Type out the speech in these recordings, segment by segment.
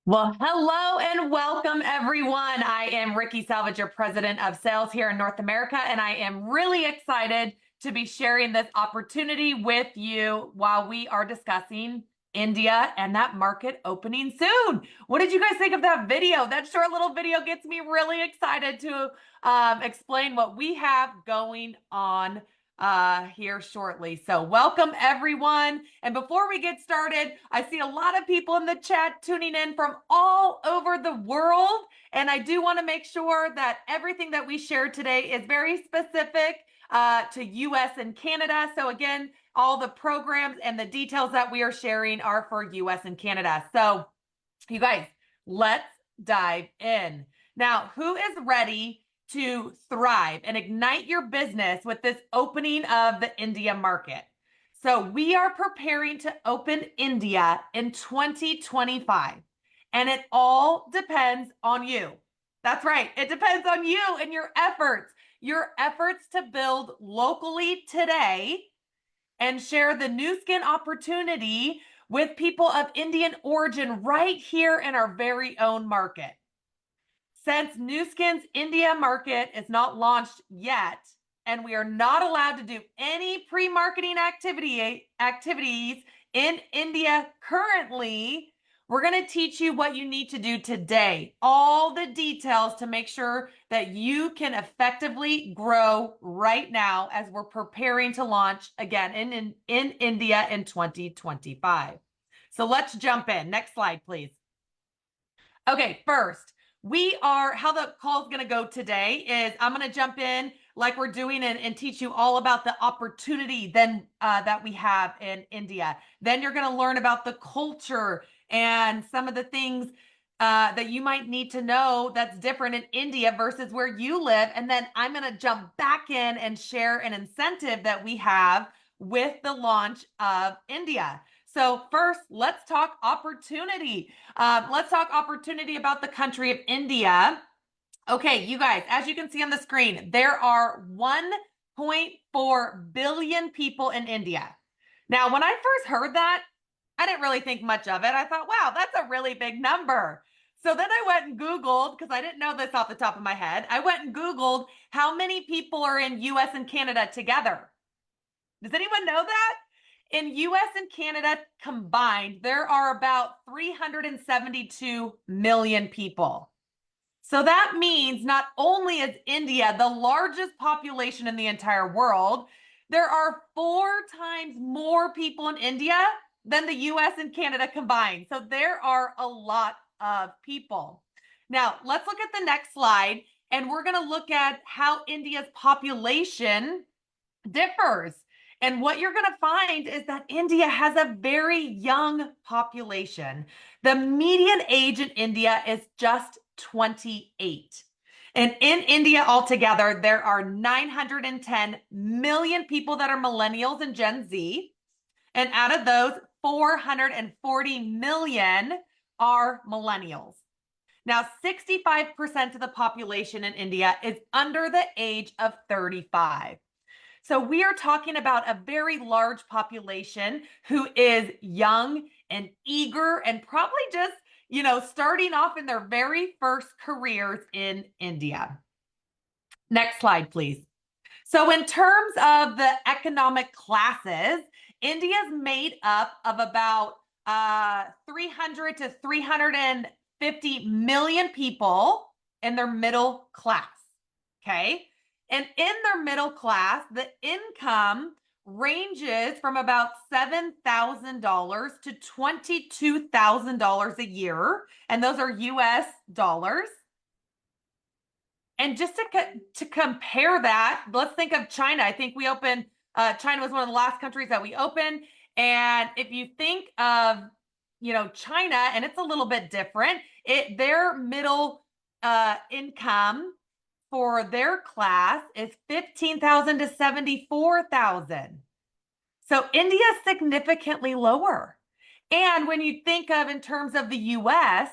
Well, hello and welcome, everyone. I am Ricky Salvage, your president of sales here in North America, and I am really excited to be sharing this opportunity with you while we are discussing India and that market opening soon. What did you guys think of that video? That short little video gets me really excited to explain what we have going on here shortly. So welcome everyone. And before we get started, I see a lot of people in the chat tuning in from all over the world. And I do want to make sure that everything that we share today is very specific to US and Canada. So again, all the programs and the details that we are sharing are for US and Canada. So you guys, let's dive in. Now, who is ready to thrive and ignite your business with this opening of the India market? So we are preparing to open India in 2025, and it all depends on you. That's right. It depends on you and your efforts to build locally today and share the new skin opportunity with people of Indian origin right here in our very own market. Since Nu Skin's India market is not launched yet, and we are not allowed to do any pre-marketing activities in India currently, we're going to teach you what you need to do today, all the details to make sure that you can effectively grow right now as we're preparing to launch again in India in 2025. So let's jump in. Next slide, please. Okay, first, how the call is going to go today is I'm going to jump in like we're doing and teach you all about the opportunity that we have in India. Then you're going to learn about the culture and some of the things that you might need to know that's different in India versus where you live. And then I'm going to jump back in and share an incentive that we have with the launch of India. So first, let's talk opportunity. Let's talk opportunity about the country of India. Okay, you guys, as you can see on the screen, there are 1.4 billion people in India. Now, when I first heard that, I didn't really think much of it. I thought, wow, that's a really big number. So then I went and Googled, because I didn't know this off the top of my head. I went and Googled how many people are in US and Canada together. Does anyone know that? In US and Canada combined, there are about 372 million people. So that means not only is India the largest population in the entire world, there are 4 times more people in India than the US and Canada combined. So there are a lot of people. Now, let's look at the next slide, and we're going to look at how India's population differs. And what you're going to find is that India has a very young population. The median age in India is just 28. And in India altogether, there are 910 million people that are millennials and Gen Z. And out of those, 440 million are millennials. Now, 65% of the population in India is under the age of 35. So we are talking about a very large population who is young and eager and probably just, starting off in their very first careers in India. Next slide, please. So in terms of the economic classes, India is made up of about 300 to 350 million people in their middle class, okay? And in their middle class, the income ranges from about $7,000 to $22,000 a year. And those are US dollars. And just to compare that, let's think of China. I think China was one of the last countries that we opened. And if you think of, China, and it's a little bit different, their middle income for their class is 15,000 to 74,000. So India is significantly lower. And when you think of in terms of the US,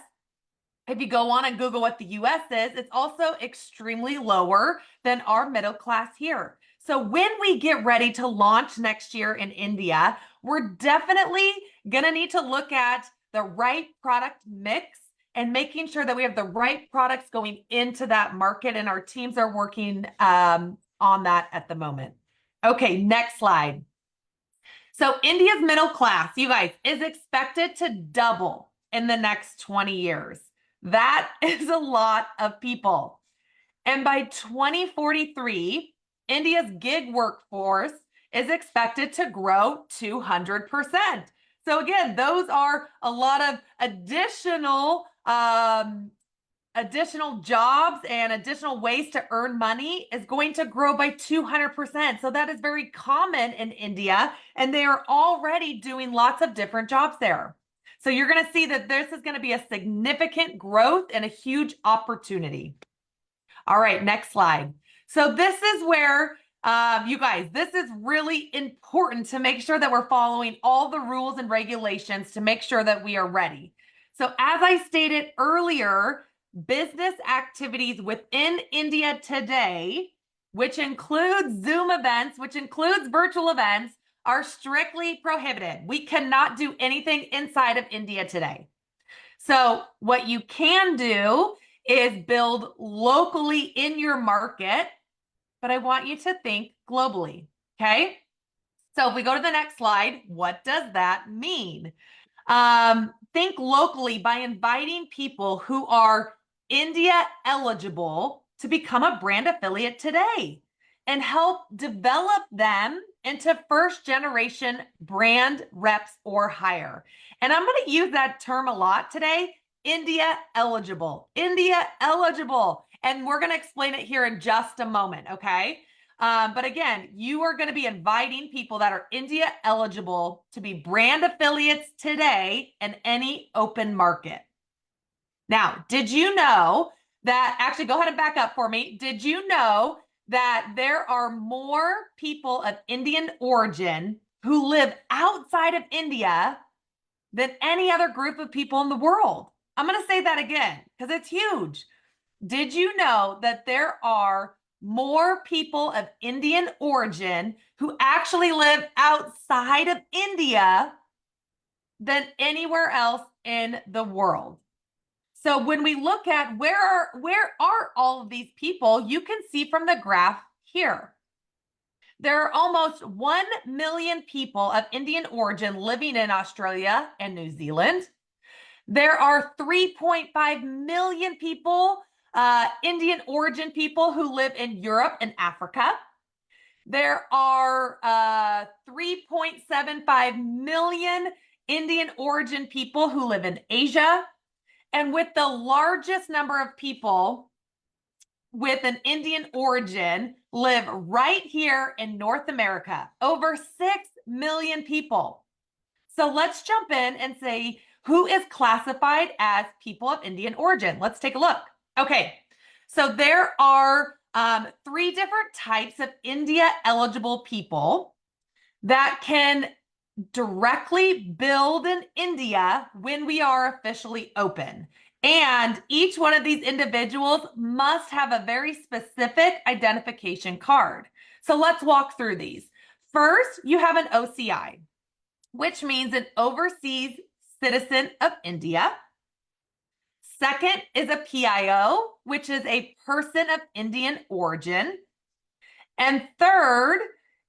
if you go on and Google what the US is, it's also extremely lower than our middle class here. So when we get ready to launch next year in India, we're definitely going to need to look at the right product mix and making sure that we have the right products going into that market, and our teams are working on that at the moment. Okay, next slide. So India's middle class, you guys, is expected to double in the next 20 years. That is a lot of people. And by 2043, India's gig workforce is expected to grow 200%. So again, those are a lot of additional jobs and additional ways to earn money is going to grow by 200%. So that is very common in India, and they are already doing lots of different jobs there. So you're going to see that this is going to be a significant growth and a huge opportunity. All right, next slide. So this is where, you guys, this is really important to make sure that we're following all the rules and regulations to make sure that we are ready. So as I stated earlier, business activities within India today, which includes Zoom events, which includes virtual events, are strictly prohibited. We cannot do anything inside of India today. So what you can do is build locally in your market, but I want you to think globally, okay? So if we go to the next slide, what does that mean? Think locally by inviting people who are India eligible to become a brand affiliate today and help develop them into first generation brand reps or higher. And I'm going to use that term a lot today, India eligible, India eligible. And we're going to explain it here in just a moment, okay? But again, you are going to be inviting people that are India eligible to be brand affiliates today in any open market. Now, did you know that, actually go ahead and back up for me. Did you know that there are more people of Indian origin who live outside of India than any other group of people in the world? I'm going to say that again because it's huge. Did you know that there are more people of Indian origin who actually live outside of India than anywhere else in the world? So when we look at where are all of these people, you can see from the graph here. There are almost 1 million people of Indian origin living in Australia and New Zealand. There are 3.5 million people, Indian origin people who live in Europe and Africa. There are 3.75 million Indian origin people who live in Asia. And with the largest number of people with an Indian origin live right here in North America, over 6 million people. So let's jump in and say who is classified as people of Indian origin. Let's take a look. Okay, so there are 3 different types of India eligible people that can directly build in India when we are officially open. And each one of these individuals must have a very specific identification card. So let's walk through these. First, you have an OCI, which means an overseas citizen of India. Second is a PIO, which is a person of Indian origin. And third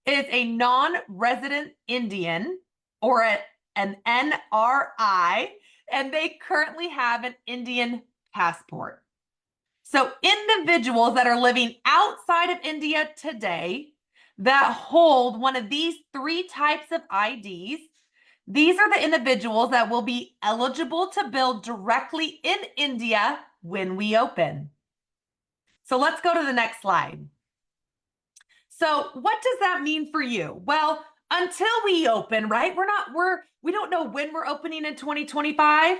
is a non-resident Indian, or an NRI, and they currently have an Indian passport. So individuals that are living outside of India today that hold one of these 3 types of IDs, these are the individuals that will be eligible to build directly in India when we open. So let's go to the next slide. So what does that mean for you? Well, until we open, right? We don't know when we're opening in 2025.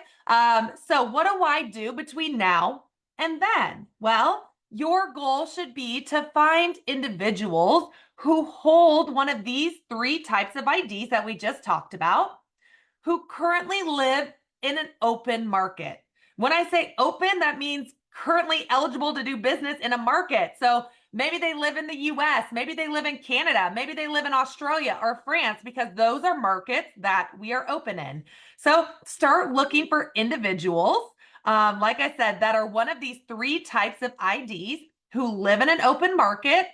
So what do I do between now and then? Well, your goal should be to find individuals who hold one of these 3 types of IDs that we just talked about, who currently live in an open market. When I say open, that means currently eligible to do business in a market. So maybe they live in the US, maybe they live in Canada, maybe they live in Australia or France, because those are markets that we are open in. So start looking for individuals like I said, that are one of these 3 types of IDs who live in an open market,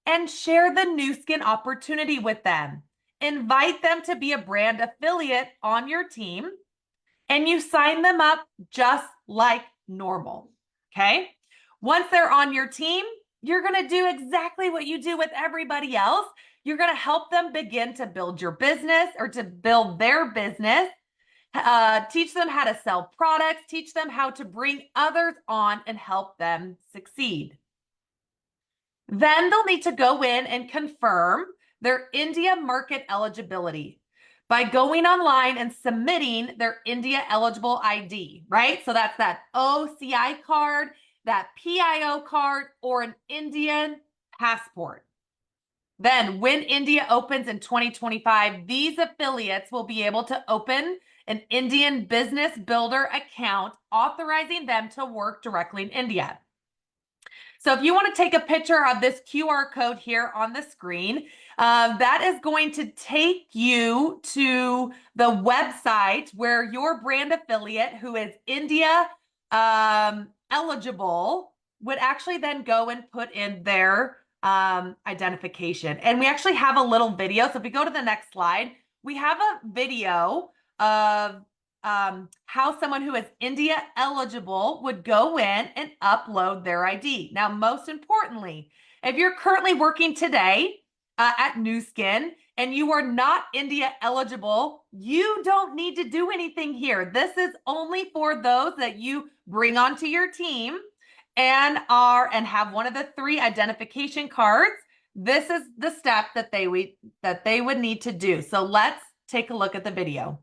and share the Nu Skin opportunity with them. Invite them to be a brand affiliate on your team, and you sign them up just like normal, okay? Once they're on your team, you're going to do exactly what you do with everybody else. You're going to help them begin to build your business or to build their business, teach them how to sell products, teach them how to bring others on and help them succeed. Then they'll need to go in and confirm their India market eligibility by going online and submitting their India eligible ID, right? So that's that OCI card, that PIO card, or an Indian passport. Then when India opens in 2025, these affiliates will be able to open an Indian business builder account, authorizing them to work directly in India. So if you want to take a picture of this QR code here on the screen, that is going to take you to the website where your brand affiliate who is India eligible would actually then go and put in their identification. And we actually have a little video. So if we go to the next slide, we have a video of how someone who is India eligible would go in and upload their ID. Now, most importantly, if you're currently working today at Nu Skin and you are not India eligible, you don't need to do anything here. This is only for those that you bring onto your team and have one of the 3 identification cards. This is the step that they would need to do. So let's take a look at the video.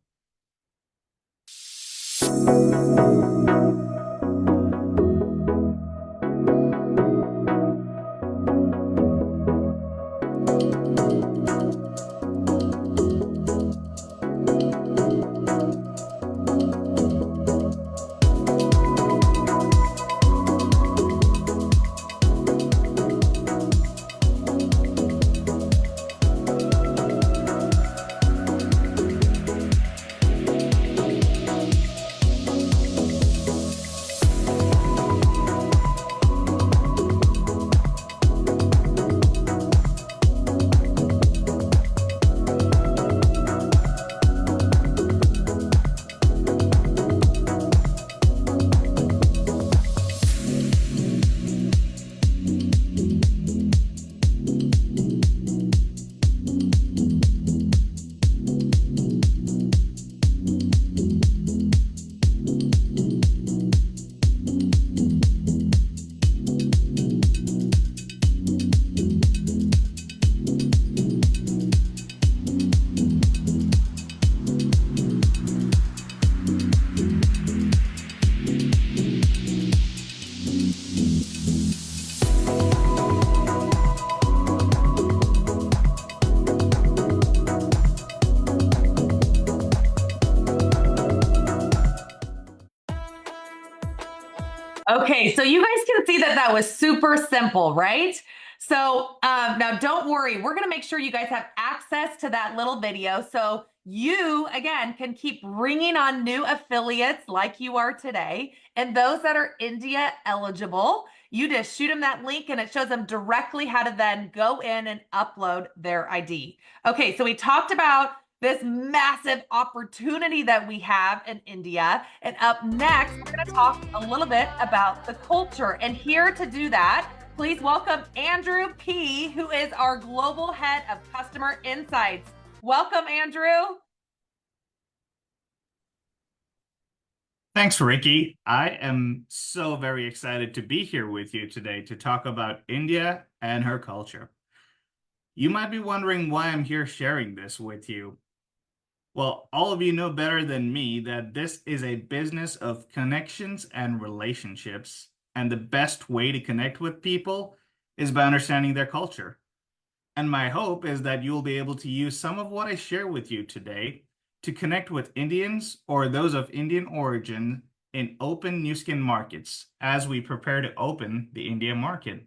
Okay, so you guys can see that that was super simple, right? So now don't worry, we're gonna make sure you guys have access to that little video so you, again, can keep bringing on new affiliates like you are today. And those that are India eligible, you just shoot them that link and it shows them directly how to then go in and upload their ID. Okay, so we talked about this massive opportunity that we have in India. And up next, we're going to talk a little bit about the culture. And here to do that, please welcome Andrew P., who is our Global Head of Customer Insights. Welcome, Andrew. Thanks, Ricky. I am so very excited to be here with you today to talk about India and her culture. You might be wondering why I'm here sharing this with you. Well, all of you know better than me that this is a business of connections and relationships, and the best way to connect with people is by understanding their culture. And my hope is that you'll be able to use some of what I share with you today to connect with Indians or those of Indian origin in open Nu Skin markets as we prepare to open the India market.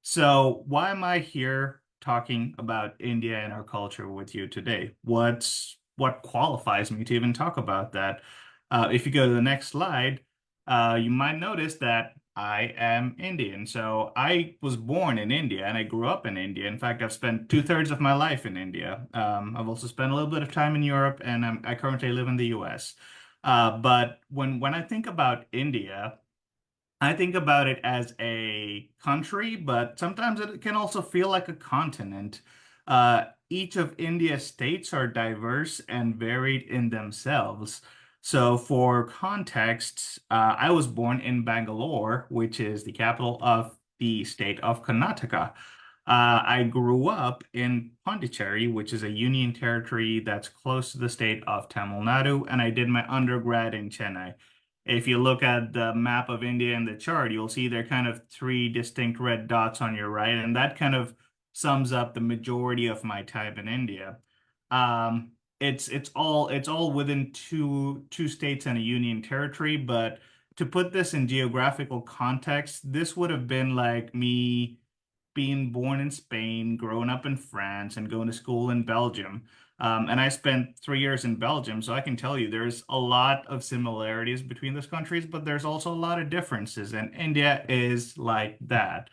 So why am I here talking about India and our culture with you today? What qualifies me to even talk about that? If you go to the next slide, you might notice that I am Indian. So I was born in India and I grew up in India. In fact, I've spent two-thirds of my life in India. I've also spent a little bit of time in Europe, and I currently live in the US. But when I think about India, I think about it as a country, but sometimes it can also feel like a continent. Each of India's states are diverse and varied in themselves. So, for context, I was born in Bangalore, which is the capital of the state of Karnataka. I grew up in Pondicherry, which is a union territory that's close to the state of Tamil Nadu, and I did my undergrad in Chennai. If you look at the map of India in the chart, you'll see there are kind of three distinct red dots on your right, and that kind of sums up the majority of my time in India. It's all within two states and a union territory, but to put this in geographical context, this would have been like me being born in Spain, growing up in France, and going to school in Belgium. And I spent 3 years in Belgium, so I can tell you there's a lot of similarities between those countries, but there's also a lot of differences, and India is like that.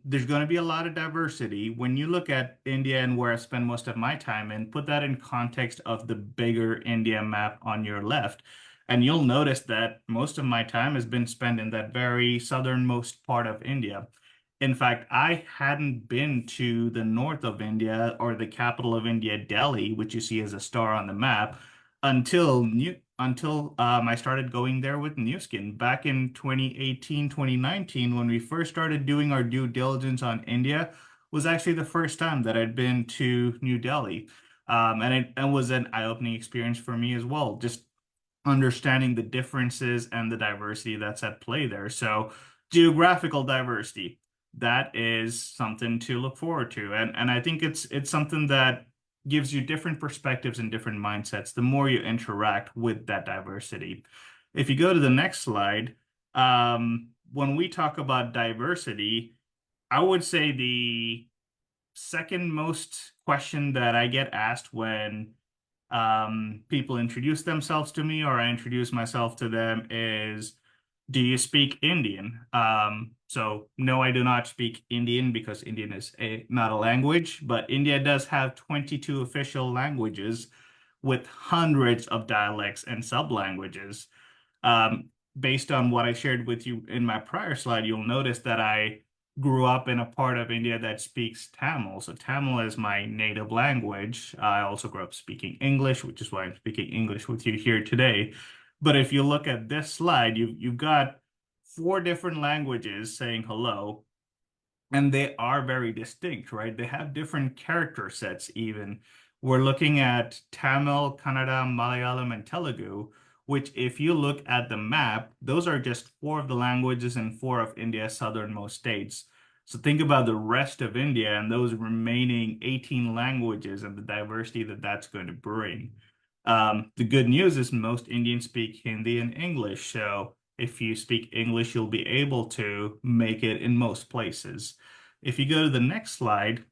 There's going to be a lot of diversity. When you look at India and where I spend most of my time, and put that in context of the bigger India map on your left, and you'll notice that most of my time has been spent in that very southernmost part of India. In fact, I hadn't been to the north of India or the capital of India, Delhi, which you see as a star on the map, until I started going there with Newskin back in 2018, 2019, when we first started doing our due diligence on India, was actually the first time that I'd been to New Delhi. And it was an eye-opening experience for me as well, just understanding the differences and the diversity that's at play there. So, geographical diversity, that is something to look forward to. And I think it's something that gives you different perspectives and different mindsets the more you interact with that diversity. If you go to the next slide, when we talk about diversity, I would say the second most question that I get asked when people introduce themselves to me or I introduce myself to them is, do you speak Indian? So no, I do not speak Indian because Indian is not a language, but India does have 22 official languages with hundreds of dialects and sub-languages. Um, Based on what I shared with you in my prior slide, you'll notice that I grew up in a part of India that speaks Tamil. So Tamil is my native language. I also grew up speaking English, which is why I'm speaking English with you here today. But if you look at this slide, you've got four different languages saying hello, and they are very distinct, right? They have different character sets even. We're looking at Tamil, Kannada, Malayalam, and Telugu, which if you look at the map, those are just four of the languages in four of India's southernmost states. So think about the rest of India and those remaining 18 languages and the diversity that that's going to bring. The good news is most Indians speak Hindi and English, so if you speak English, you'll be able to make it in most places. If you go to the next slide,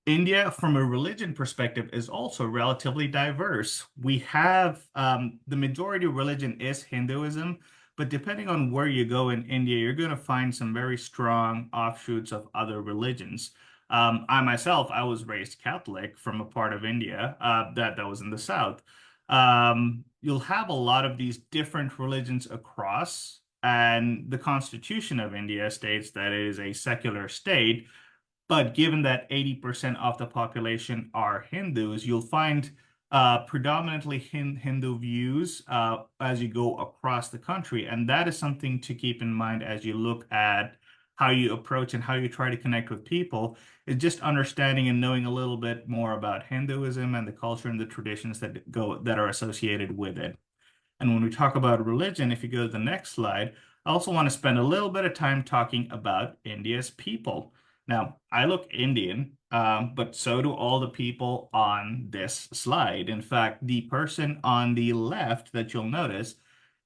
India, from a religion perspective, is also relatively diverse. We have the majority of religion is Hinduism, but depending on where you go in India, you're going to find some very strong offshoots of other religions. I myself, I was raised Catholic from a part of India that was in the south. You'll have a lot of these different religions across, and the Constitution of India states that it is a secular state. But given that 80% of the population are Hindus, you'll find predominantly Hindu views as you go across the country. And that is something to keep in mind as you look at how you approach and how you try to connect with people, is just understanding and knowing a little bit more about Hinduism and the culture and the traditions that are associated with it. And when we talk about religion, if you go to the next slide, I also want to spend a little bit of time talking about India's people. Now, I look Indian, but so do all the people on this slide. In fact, the person on the left that you'll notice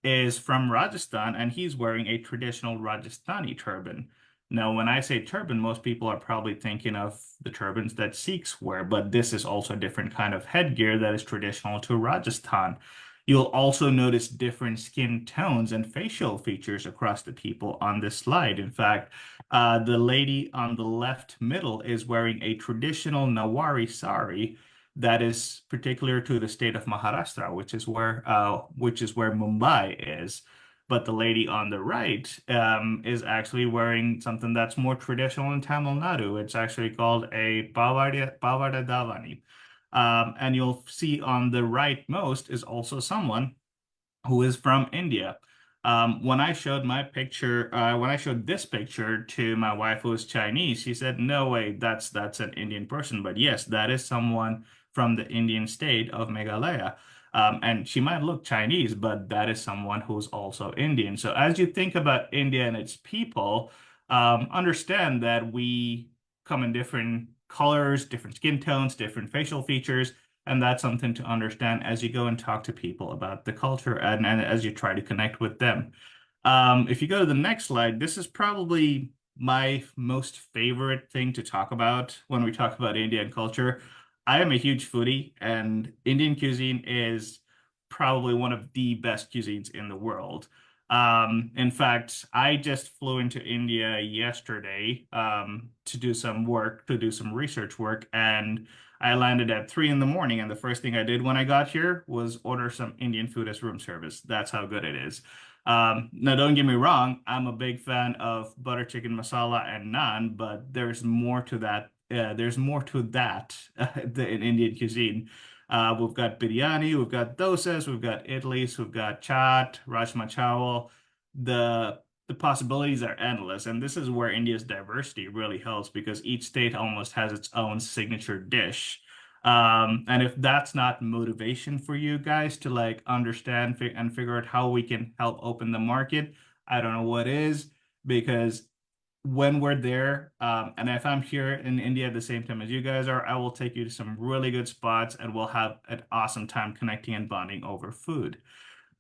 is from Rajasthan, and he's wearing a traditional Rajasthani turban. Now, when I say turban, most people are probably thinking of the turbans that Sikhs wear, but this is also a different kind of headgear that is traditional to Rajasthan. You'll also notice different skin tones and facial features across the people on this slide. In fact, the lady on the left middle is wearing a traditional Nawari sari that is particular to the state of Maharashtra, which is where Mumbai is. But the lady on the right is actually wearing something that's more traditional in Tamil Nadu. It's actually called a Pavada Davani. And you'll see on the right most is also someone who is from India. When I showed when I showed this picture to my wife who is Chinese, she said, "No way, that's an Indian person." But yes, that is someone from the Indian state of Meghalaya. And she might look Chinese, but that is someone who's also Indian. So as you think about India and its people, understand that we come in different colors, different skin tones, different facial features. And that's something to understand as you go and talk to people about the culture and as you try to connect with them. If you go to the next slide, this is probably my most favorite thing to talk about when we talk about Indian culture. I am a huge foodie, and Indian cuisine is probably one of the best cuisines in the world. In fact, I just flew into India yesterday to do some work, to do some research work, and I landed at 3 in the morning, and the first thing I did when I got here was order some Indian food as room service. That's how good it is. Now, don't get me wrong, I'm a big fan of butter chicken masala and naan, but there's more to that. There's more to that in Indian cuisine. We've got biryani, we've got dosas, we've got idlis, we've got chaat, rajma chawal. The possibilities are endless, and this is where India's diversity really helps because each state almost has its own signature dish. And if that's not motivation for you guys to like understand and figure out how we can help open the market, I don't know what is, because when we're there, and if I'm here in India at the same time as you guys are, I will take you to some really good spots and we'll have an awesome time connecting and bonding over food.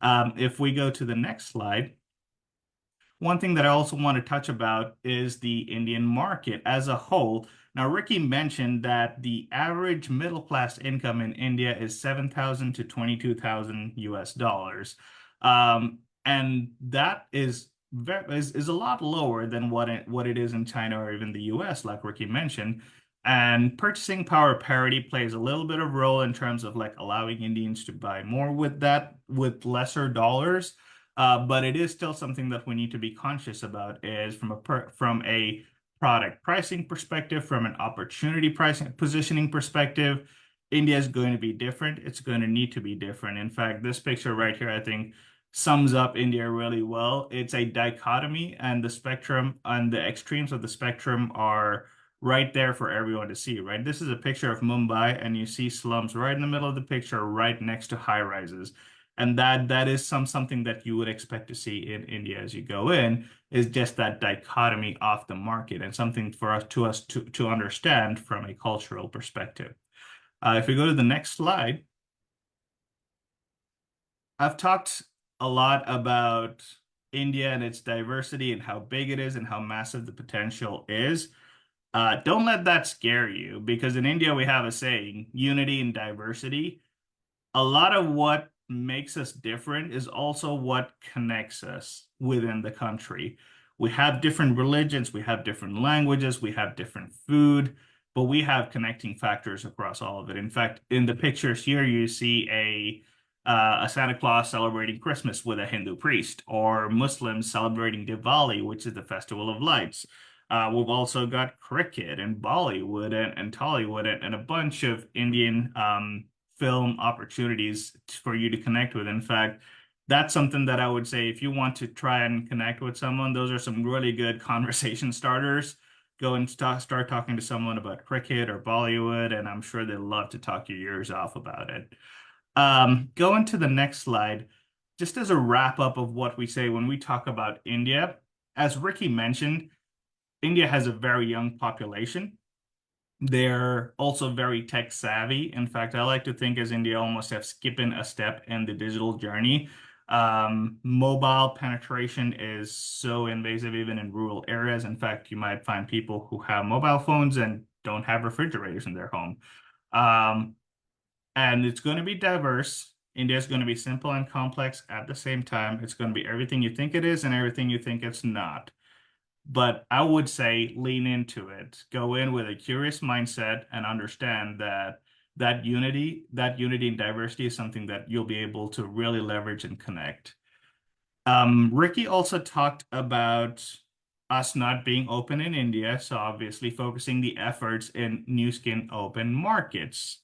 If we go to the next slide, one thing that I also want to touch about is the Indian market as a whole. Now, Ricky mentioned that the average middle class income in India is 7,000 to 22,000 US dollars. And that is a lot lower than what it is in China or even the US, like Ricky mentioned. And purchasing power parity plays a little bit of role in terms of like allowing Indians to buy more with lesser dollars. But it is still something that we need to be conscious about is from a product pricing perspective, from an opportunity pricing positioning perspective, India is going to be different. It's going to need to be different. In fact, this picture right here, I think, sums up India really well. It's a dichotomy, and the spectrum and the extremes of the spectrum are right there for everyone to see, right? This is a picture of Mumbai, and you see slums right in the middle of the picture, right next to high rises. And that is something that you would expect to see in India as you go in, is just that dichotomy of the market and something for us to understand from a cultural perspective. If we go to the next slide, I've talked a lot about India and its diversity and how big it is and how massive the potential is. Don't let that scare you because in India we have a saying, unity and diversity. A lot of what makes us different is also what connects us within the country. We have different religions, we have different languages, we have different food, but we have connecting factors across all of it. In fact, in the pictures here, you see a Santa Claus celebrating Christmas with a Hindu priest, or Muslims celebrating Diwali, which is the festival of lights. We've also got cricket and Bollywood and Tollywood and a bunch of Indian film opportunities for you to connect with. In fact, that's something that I would say if you want to try and connect with someone, those are some really good conversation starters. Go and start talking to someone about cricket or Bollywood, and I'm sure they'd love to talk your ears off about it. Going to the next slide, just as a wrap up of what we say when we talk about India, as Ricky mentioned, India has a very young population. They're also very tech savvy. In fact, I like to think as India almost have skipping a step in the digital journey. Mobile penetration is so invasive even in rural areas. In fact, you might find people who have mobile phones and don't have refrigerators in their home. And it's going to be diverse. India is going to be simple and complex at the same time. It's going to be everything you think it is and everything you think it's not. But I would say lean into it. Go in with a curious mindset and understand that that unity and diversity is something that you'll be able to really leverage and connect. Ricky also talked about us not being open in India, so obviously focusing the efforts in Nu Skin open markets.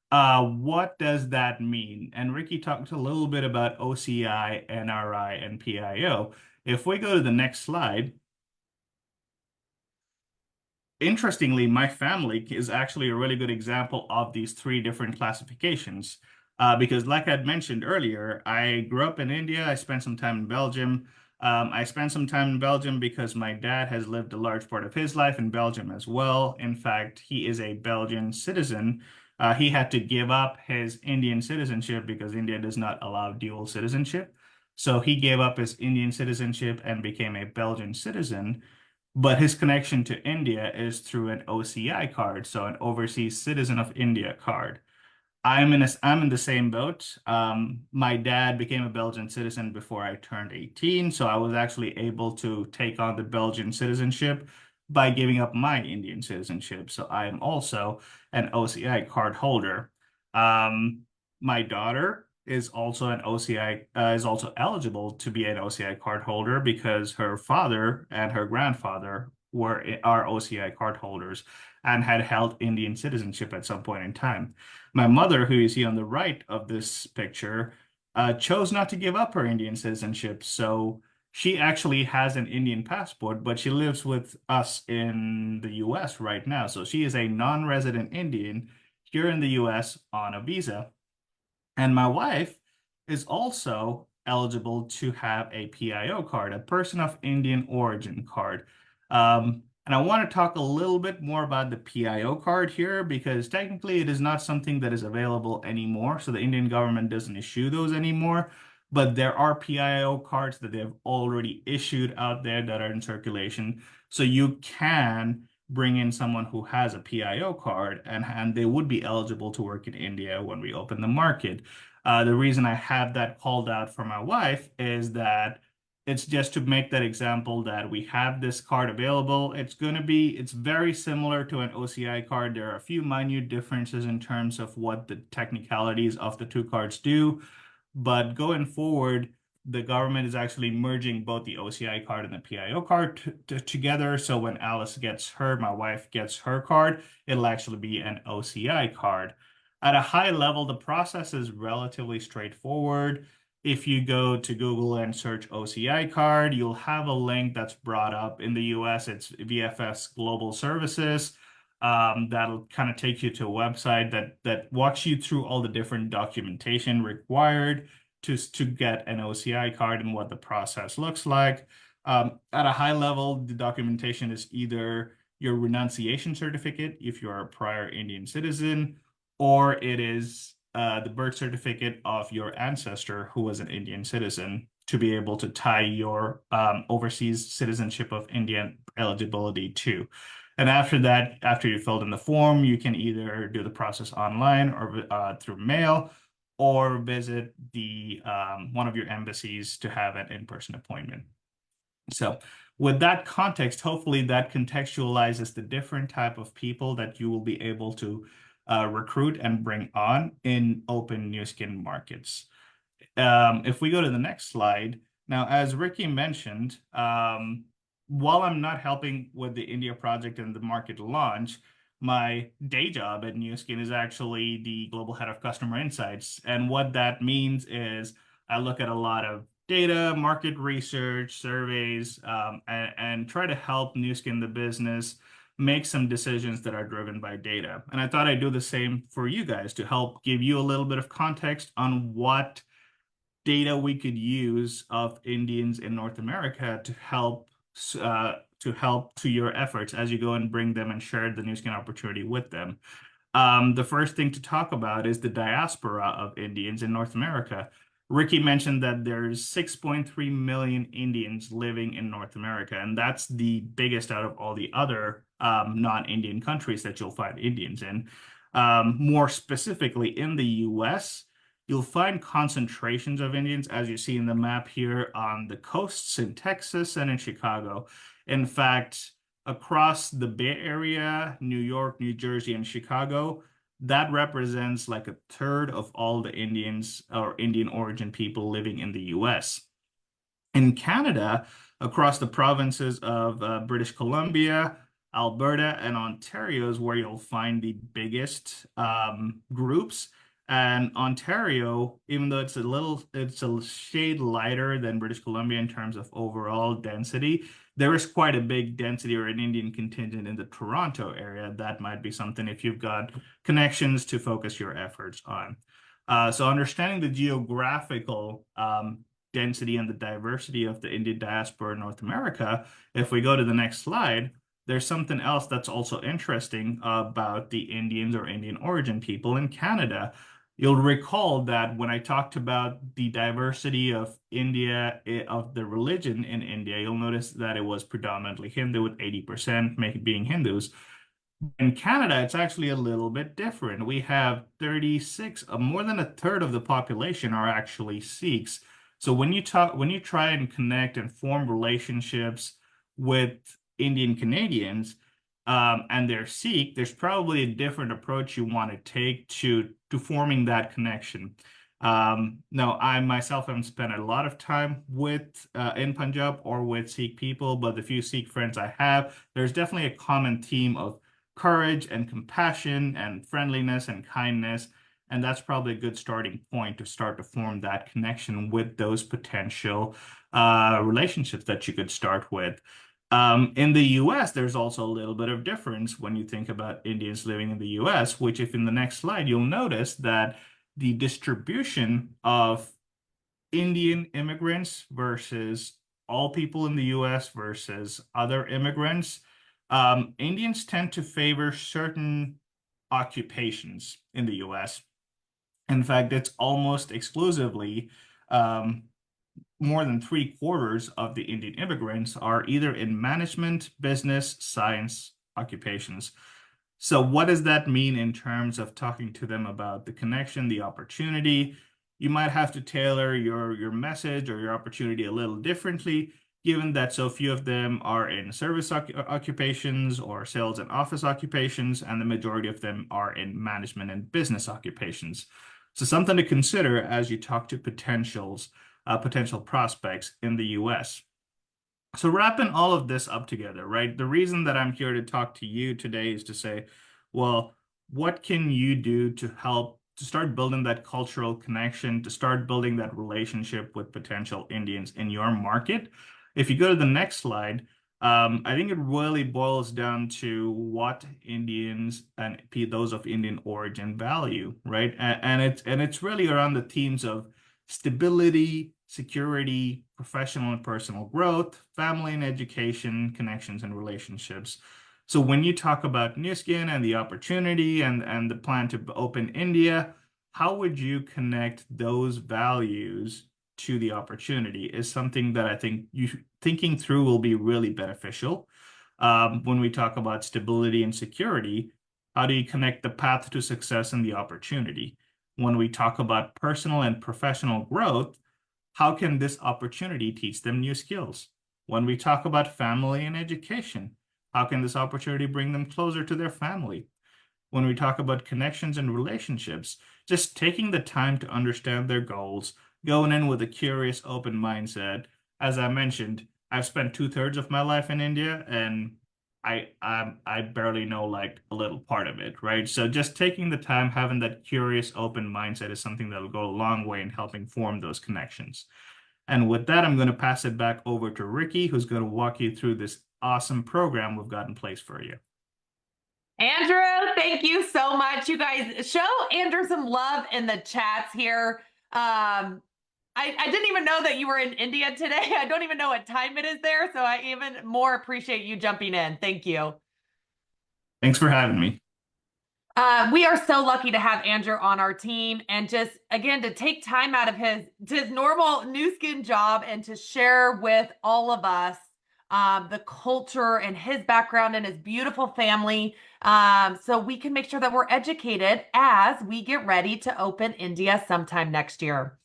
What does that mean? And Ricky talked a little bit about OCI, NRI, and PIO. If we go to the next slide, interestingly, my family is actually a really good example of these three different classifications. Because like I'd mentioned earlier, I grew up in India. I spent some time in Belgium. I spent some time in Belgium because my dad has lived a large part of his life in Belgium as well. In fact, he is a Belgian citizen. He had to give up his Indian citizenship because India does not allow dual citizenship. So he gave up his Indian citizenship and became a Belgian citizen. But his connection to India is through an OCI card, so an Overseas Citizen of India card. I'm in the same boat. My dad became a Belgian citizen before I turned 18, so I was actually able to take on the Belgian citizenship by giving up my Indian citizenship. So I am also an OCI card holder. My daughter is also an OCI is also eligible to be an OCI card holder because her father and her grandfather are OCI card holders and had held Indian citizenship at some point in time. My mother, who you see on the right of this picture, chose not to give up her Indian citizenship. So she actually has an Indian passport, but she lives with us in the US right now. So she is a non-resident Indian here in the US on a visa. And my wife is also eligible to have a PIO card, a person of Indian origin card. And I want to talk a little bit more about the PIO card here because technically it is not something that is available anymore. So the Indian government doesn't issue those anymore. But there are PIO cards that they've already issued out there that are in circulation. So you can bring in someone who has a PIO card and they would be eligible to work in India when we open the market. The reason I have that called out for my wife is that it's just to make that example that we have this card available. It's very similar to an OCI card. There are a few minute differences in terms of what the technicalities of the two cards do. But going forward, the government is actually merging both the OCI card and the PIO card together. So when my wife gets her card, it'll actually be an OCI card. At a high level, the process is relatively straightforward. If you go to Google and search OCI card, you'll have a link that's brought up. In the US, it's VFS Global Services. That'll kind of take you to a website that walks you through all the different documentation required to get an OCI card and what the process looks like. At a high level, the documentation is either your renunciation certificate if you're a prior Indian citizen, or it is the birth certificate of your ancestor who was an Indian citizen to be able to tie your overseas citizenship of Indian eligibility to. And after that, after you filled in the form, you can either do the process online or through mail or visit the one of your embassies to have an in-person appointment. So with that context, hopefully that contextualizes the different type of people that you will be able to recruit and bring on in open Nu Skin markets. If we go to the next slide, now as Ricky mentioned, while I'm not helping with the India project and the market launch, my day job at Nu Skin is actually the global head of customer insights. And what that means is I look at a lot of data, market research, surveys, and try to help Nu Skin, the business, make some decisions that are driven by data. And I thought I'd do the same for you guys to help give you a little bit of context on what data we could use of Indians in North America to help to your efforts as you go and bring them and share the Nu Skin opportunity with them. The first thing to talk about is the diaspora of Indians in North America. Ricky mentioned that there's 6.3 million Indians living in North America, and that's the biggest out of all the other non-Indian countries that you'll find Indians in. More specifically, in the US, you'll find concentrations of Indians, as you see in the map here, on the coasts in Texas and in Chicago. In fact, across the Bay Area, New York, New Jersey, and Chicago, that represents like a third of all the Indians or Indian origin people living in the US. In Canada, across the provinces of British Columbia, Alberta, and Ontario is where you'll find the biggest groups. And Ontario, even though it's a shade lighter than British Columbia in terms of overall density, there is quite a big density or an Indian contingent in the Toronto area. That might be something if you've got connections to focus your efforts on. So understanding the geographical density and the diversity of the Indian diaspora in North America, if we go to the next slide, there's something else that's also interesting about the Indians or Indian origin people in Canada. You'll recall that when I talked about the diversity of India, of the religion in India, you'll notice that it was predominantly Hindu with 80% being Hindus. In Canada, it's actually a little bit different. We have 36, more than a third of the population are actually Sikhs. So when you try and connect and form relationships with Indian Canadians, and they're Sikh, there's probably a different approach you want to take to forming that connection. Now, I myself haven't spent a lot of time in Punjab or with Sikh people, but the few Sikh friends I have, there's definitely a common theme of courage and compassion and friendliness and kindness. And that's probably a good starting point to start to form that connection with those potential relationships that you could start with. In the US, there's also a little bit of difference when you think about Indians living in the US, which if in the next slide, you'll notice that the distribution of Indian immigrants versus all people in the US versus other immigrants, Indians tend to favor certain occupations in the US. In fact, it's almost exclusively more than 3/4 of the Indian immigrants are either in management, business, science occupations. So what does that mean in terms of talking to them about the connection, the opportunity? You might have to tailor your message or your opportunity a little differently, given that so few of them are in service occupations or sales and office occupations, and the majority of them are in management and business occupations. So something to consider as you talk to potential prospects in the US. So wrapping all of this up together, right? The reason that I'm here to talk to you today is to say, well, what can you do to help to start building that cultural connection, to start building that relationship with potential Indians in your market? If you go to the next slide, I think it really boils down to what Indians and those of Indian origin value, right? And it's really around the themes of stability, security, professional and personal growth, family and education, connections and relationships. So when you talk about Nu Skin and the opportunity and the plan to open India, how would you connect those values to the opportunity is something that I think you thinking through will be really beneficial. When we talk about stability and security, how do you connect the path to success and the opportunity? When we talk about personal and professional growth, how can this opportunity teach them new skills? When we talk about family and education, how can this opportunity bring them closer to their family? When we talk about connections and relationships, just taking the time to understand their goals, going in with a curious, open mindset. As I mentioned, I've spent 2/3 of my life in India, and I barely know like a little part of it, right? So just taking the time, having that curious, open mindset is something that'll go a long way in helping form those connections. And with that, I'm going to pass it back over to Ricky, who's going to walk you through this awesome program we've got in place for you. Andrew, thank you so much. You guys show Andrew some love in the chats here. I didn't even know that you were in India today. I don't even know what time it is there. So I even more appreciate you jumping in. Thank you. Thanks for having me. We are so lucky to have Andrew on our team and just, again, to take time out of his normal Nu Skin job and to share with all of us the culture and his background and his beautiful family. So we can make sure that we're educated as we get ready to open India sometime next year.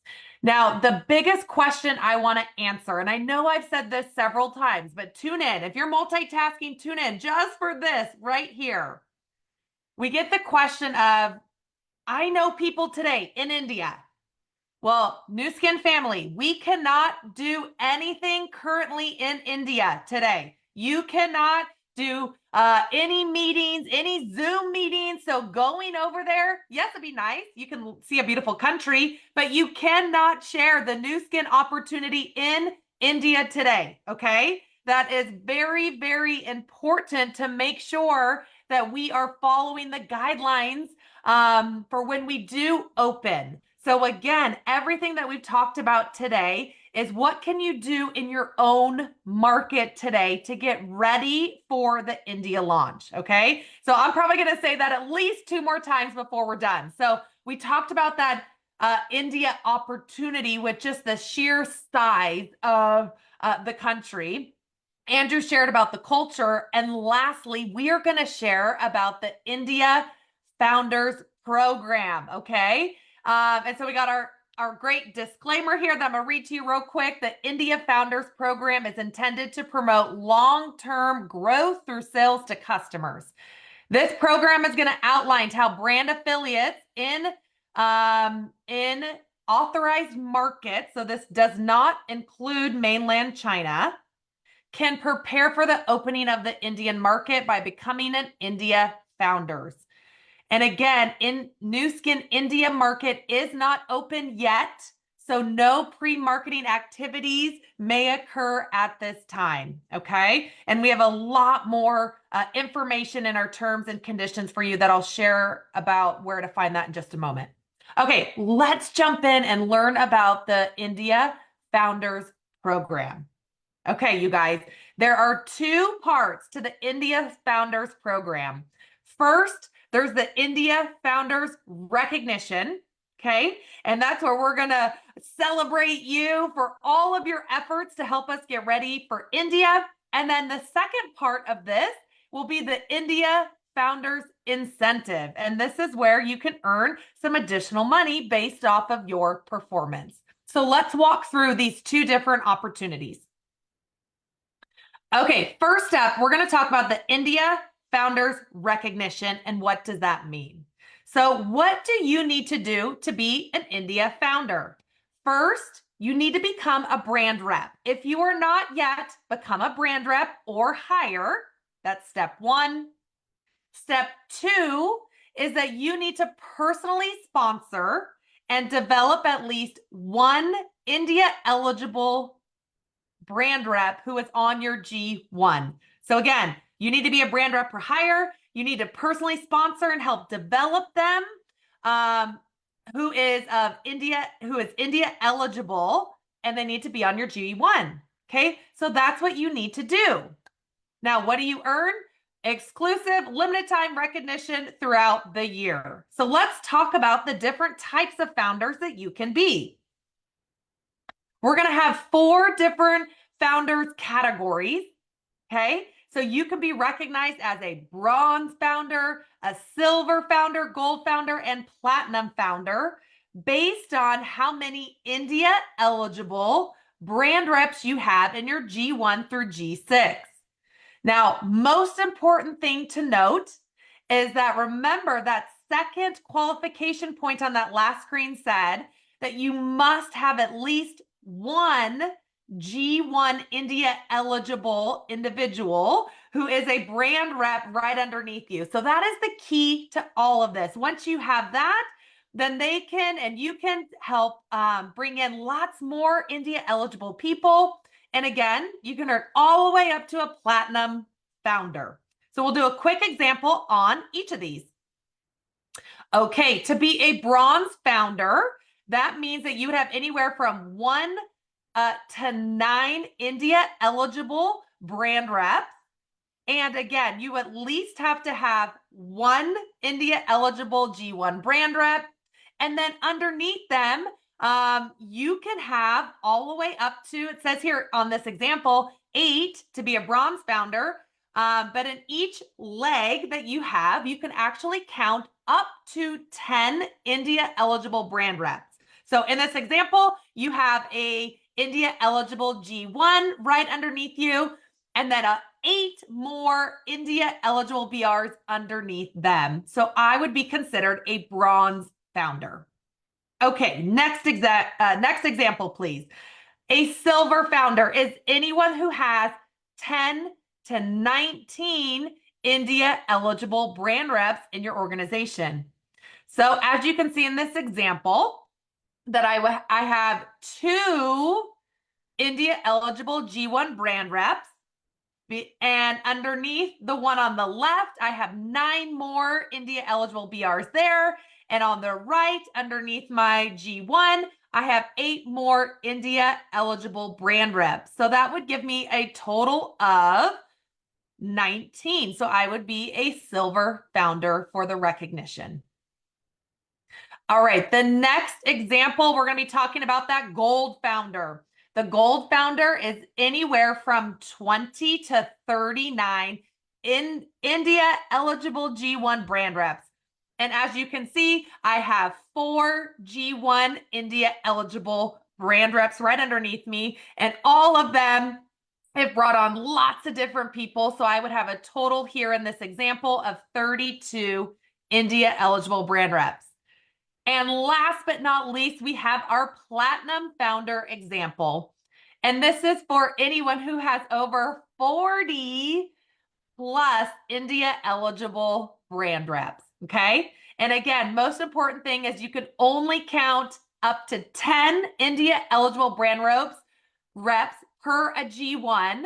Now, the biggest question I want to answer, and I know I've said this several times, but tune in. If you're multitasking, tune in just for this right here. We get the question of, I know people today in India. Well, New Skin family, we cannot do anything currently in India today. You cannot do any meetings, any Zoom meetings. So going over there, yes, it'd be nice. You can see a beautiful country, but you cannot share the New Skin opportunity in India today, okay? That is very, very important to make sure that we are following the guidelines for when we do open. So again, everything that we've talked about today is what can you do in your own market today to get ready for the India launch, okay? So I'm probably going to say that at least 2 more times before we're done. So we talked about that India opportunity with just the sheer size of the country. Andrew shared about the culture. And lastly, we are going to share about the India Founders Program, okay? And so we got our great disclaimer here that I'm going to read to you real quick. The India Founders Program is intended to promote long-term growth through sales to customers. This program is going to outline how brand affiliates in authorized markets, so this does not include mainland China, can prepare for the opening of the Indian market by becoming an India Founders. And again, in New Skin India market is not open yet, so no pre-marketing activities may occur at this time, okay? And we have a lot more information in our terms and conditions for you that I'll share about where to find that in just a moment. Okay, let's jump in and learn about the India Founders Program. Okay, you guys, there are 2 parts to the India Founders Program. First, there's the India Founders Recognition, okay? And that's where we're going to celebrate you for all of your efforts to help us get ready for India. And then the second part of this will be the India Founders Incentive. And this is where you can earn some additional money based off of your performance. So let's walk through these 2 different opportunities. Okay, first up, we're going to talk about the India Founders Recognition and what does that mean? So what do you need to do to be an India founder? First, you need to become a brand rep. If you are not yet, become a brand rep or hire. That's step 1. Step 2 is that you need to personally sponsor and develop at least 1 India eligible brand rep who is on your G1. So again, you need to be a brand rep for hire. You need to personally sponsor and help develop them who is India eligible, and they need to be on your G1. Okay, so that's what you need to do. Now, what do you earn? Exclusive limited time recognition throughout the year. So let's talk about the different types of founders that you can be. We're going to have 4 different founders categories, okay? So you can be recognized as a bronze founder, a silver founder, gold founder, and platinum founder based on how many India eligible brand reps you have in your G1 through G6. Now, most important thing to note is that remember that second qualification point on that last screen said that you must have at least 1 G1 India eligible individual who is a brand rep right underneath you. So that is the key to all of this. Once you have that, then they can and you can help bring in lots more India eligible people. And again, you can earn all the way up to a platinum founder. So we'll do a quick example on each of these. Okay, to be a bronze founder, that means that you would have anywhere from 1 to 9 India eligible brand reps. And again, you at least have to have 1 India eligible G1 brand rep. And then underneath them, you can have all the way up to, it says here on this example, 8 to be a bronze founder. But in each leg that you have, you can actually count up to 10 India eligible brand reps. So in this example, you have a India eligible G1 right underneath you, and then 8 more India eligible BRs underneath them. So I would be considered a bronze founder. Okay, next example, please. A silver founder is anyone who has 10 to 19 India eligible brand reps in your organization. So as you can see in this example, that I have 2 India eligible G1 brand reps, and underneath the one on the left, I have 9 more India eligible BRs there. And on the right, underneath my G1, I have 8 more India eligible brand reps. So that would give me a total of 19. So I would be a silver founder for the recognition. All right, the next example, we're going to be talking about that gold founder. The gold founder is anywhere from 20 to 39 in India eligible G1 brand reps. And as you can see, I have 4 G1 India eligible brand reps right underneath me, and all of them have brought on lots of different people. So I would have a total here in this example of 32 India eligible brand reps. And last but not least, we have our platinum founder example. And this is for anyone who has over 40 plus India eligible brand reps. Okay. And again, most important thing is you can only count up to 10 India eligible brand reps per a G1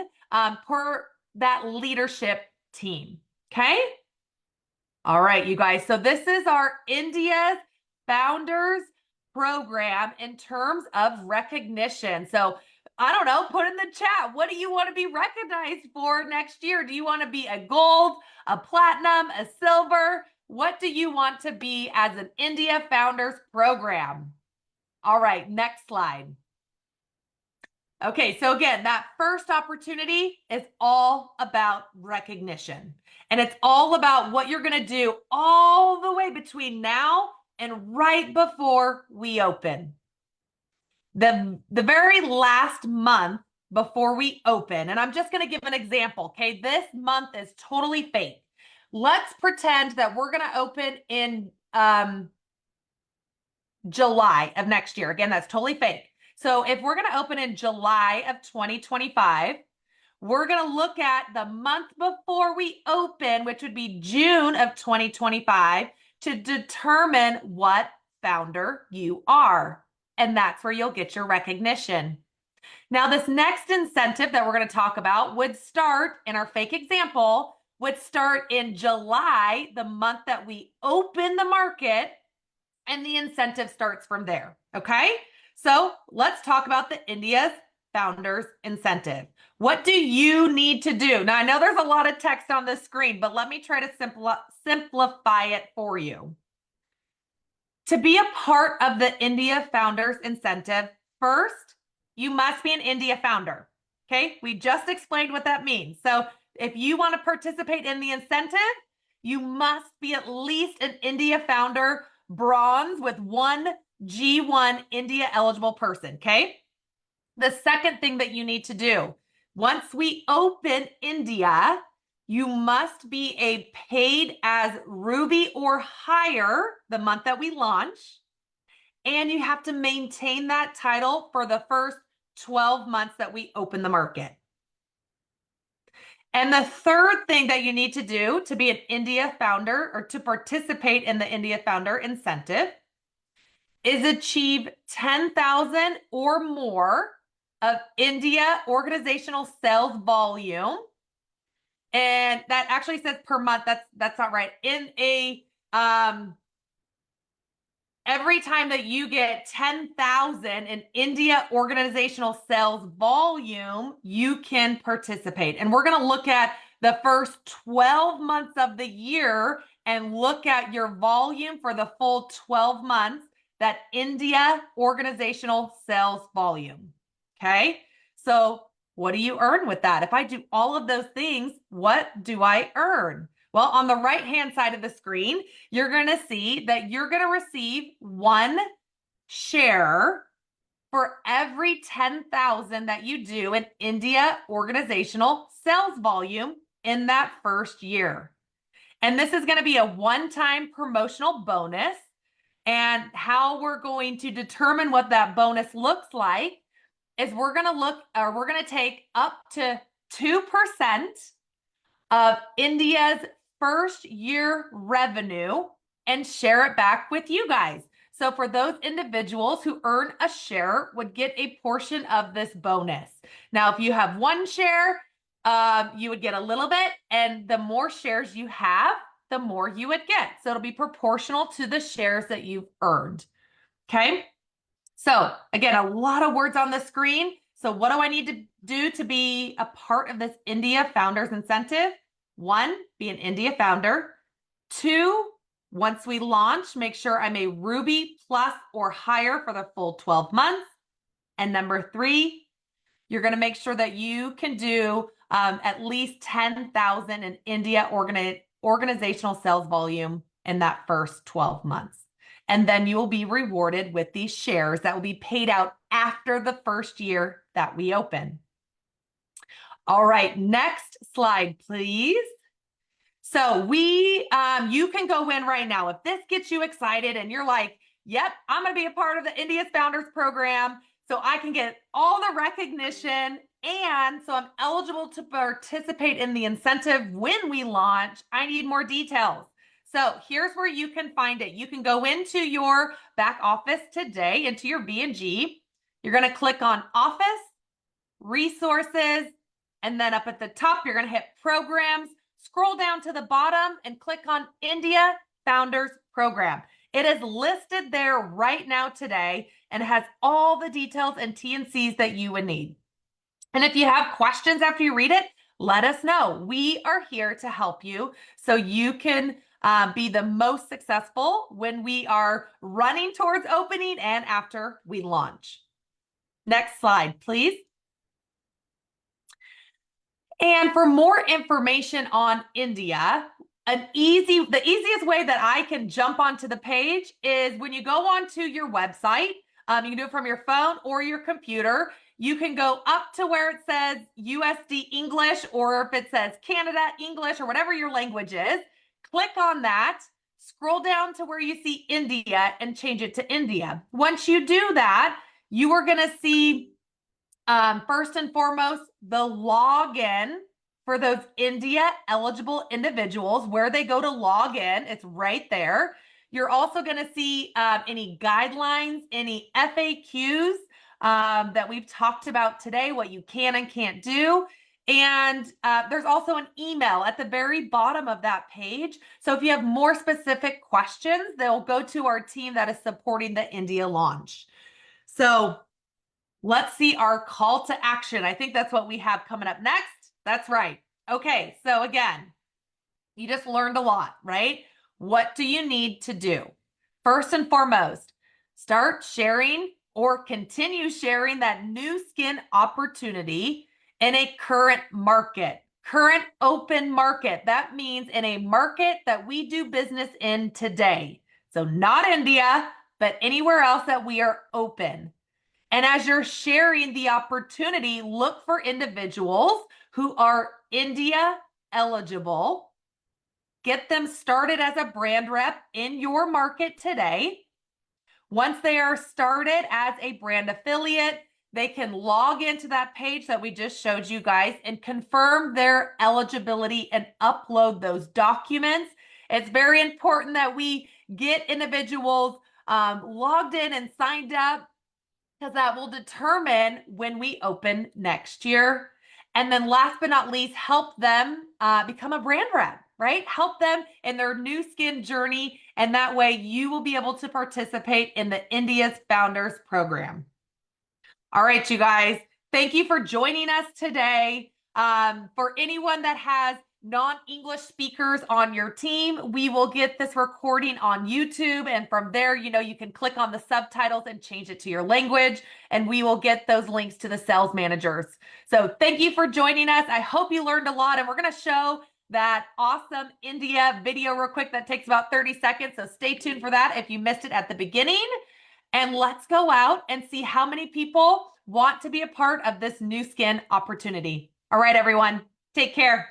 per that leadership team. Okay. All right, you guys. So this is our India's Founders program in terms of recognition. So I don't know, put in the chat, what do you want to be recognized for next year? Do you want to be a gold, a platinum, a silver? What do you want to be as an India Founders program? All right, next slide. Okay, so again, that first opportunity is all about recognition. And it's all about what you're going to do all the way between now and right before we open. The very last month before we open, and I'm just going to give an example, okay? This month is totally fake. Let's pretend that we're going to open in July of next year. Again, that's totally fake. So if we're going to open in July of 2025, we're going to look at the month before we open, which would be June of 2025, to determine what founder you are. And that's where you'll get your recognition. Now, this next incentive that we're going to talk about would start, in our fake example, would start in July, the month that we open the market, and the incentive starts from there, okay? So let's talk about the India's Founders Incentive. What do you need to do? Now, I know there's a lot of text on the screen, but let me try to simplify it for you. To be a part of the India Founders Incentive, first, you must be an India founder, okay? We just explained what that means. So if you want to participate in the incentive, you must be at least an India founder bronze with 1 G1 India eligible person, okay? The second thing that you need to do, once we open India, you must be a paid as Ruby or higher the month that we launch, and you have to maintain that title for the first 12 months that we open the market. And the third thing that you need to do to be an India founder or to participate in the India Founder Incentive is achieve 10,000 or more of India organizational sales volume. And that actually says per month. That's not right. In a every time that you get 10,000 in India organizational sales volume, you can participate. And we're going to look at the first 12 months of the year and look at your volume for the full 12 months. that India organizational sales volume. Okay, so what do you earn with that? If I do all of those things, what do I earn? Well, on the right-hand side of the screen, you're going to see that you're going to receive 1 share for every 10,000 that you do in India organizational sales volume in that first year. And this is going to be a one-time promotional bonus. And how we're going to determine what that bonus looks like is we're going to take up to 2% of India's first year revenue and share it back with you guys. So for those individuals who earn a share would get a portion of this bonus. Now, if you have 1 share, you would get a little bit, and the more shares you have, the more you would get. So it'll be proportional to the shares that you've earned. Okay. So again, a lot of words on the screen. So what do I need to do to be a part of this India Founders Incentive? 1, be an India founder. 2, once we launch, make sure I'm a Ruby Plus or higher for the full 12 months. And number 3, you're going to make sure that you can do at least 10,000 in India organizational sales volume in that first 12 months. And then you will be rewarded with these shares that will be paid out after the first year that we open. All right, next slide, please. So you can go in right now. If this gets you excited and you're like, yep, I'm going to be a part of the India's Founders Program so I can get all the recognition, and so I'm eligible to participate in the incentive when we launch, I need more details. So here's where you can find it. You can go into your back office today, into your V&G. You're going to click on Office, Resources, and then up at the top, you're going to hit Programs. Scroll down to the bottom and click on India Founders Program. It is listed there right now today and has all the details and T&Cs that you would need. And if you have questions after you read it, let us know. We are here to help you so you can be the most successful when we are running towards opening and after we launch. Next slide, please. And for more information on India, the easiest way that I can jump onto the page is when you go onto your website. You can do it from your phone or your computer. You can go up to where it says USD English, or if it says Canada English, or whatever your language is, click on that, scroll down to where you see India and change it to India. Once you do that, you are going to see first and foremost, the login for those India eligible individuals, where they go to log in. It's right there. You're also going to see any guidelines, any FAQs that we've talked about today, what you can and can't do. And there's also an email at the very bottom of that page. So if you have more specific questions, they'll go to our team that is supporting the India launch. So let's see our call to action. I think that's what we have coming up next. That's right. Okay, so again, you just learned a lot, right? What do you need to do? First and foremost, start sharing or continue sharing that new skin opportunity in a current market, current open market. That means in a market that we do business in today. So not India, but anywhere else that we are open. And as you're sharing the opportunity, look for individuals who are India eligible. Get them started as a brand rep in your market today. Once they are started as a brand affiliate, they can log into that page that we just showed you guys and confirm their eligibility and upload those documents. It's very important that we get individuals logged in and signed up, because that will determine when we open next year. And then last but not least, help them become a brand rep, right? Help them in their new skin journey. And that way you will be able to participate in the India's Founders Program. All right, you guys, thank you for joining us today. For anyone that has non-English speakers on your team, we will get this recording on YouTube. And from there, you can click on the subtitles and change it to your language. And we will get those links to the sales managers. So thank you for joining us. I hope you learned a lot. And we're going to show that awesome India video real quick that takes about 30 seconds. So stay tuned for that if you missed it at the beginning. And let's go out and see how many people want to be a part of this new skin opportunity. All right, everyone, take care.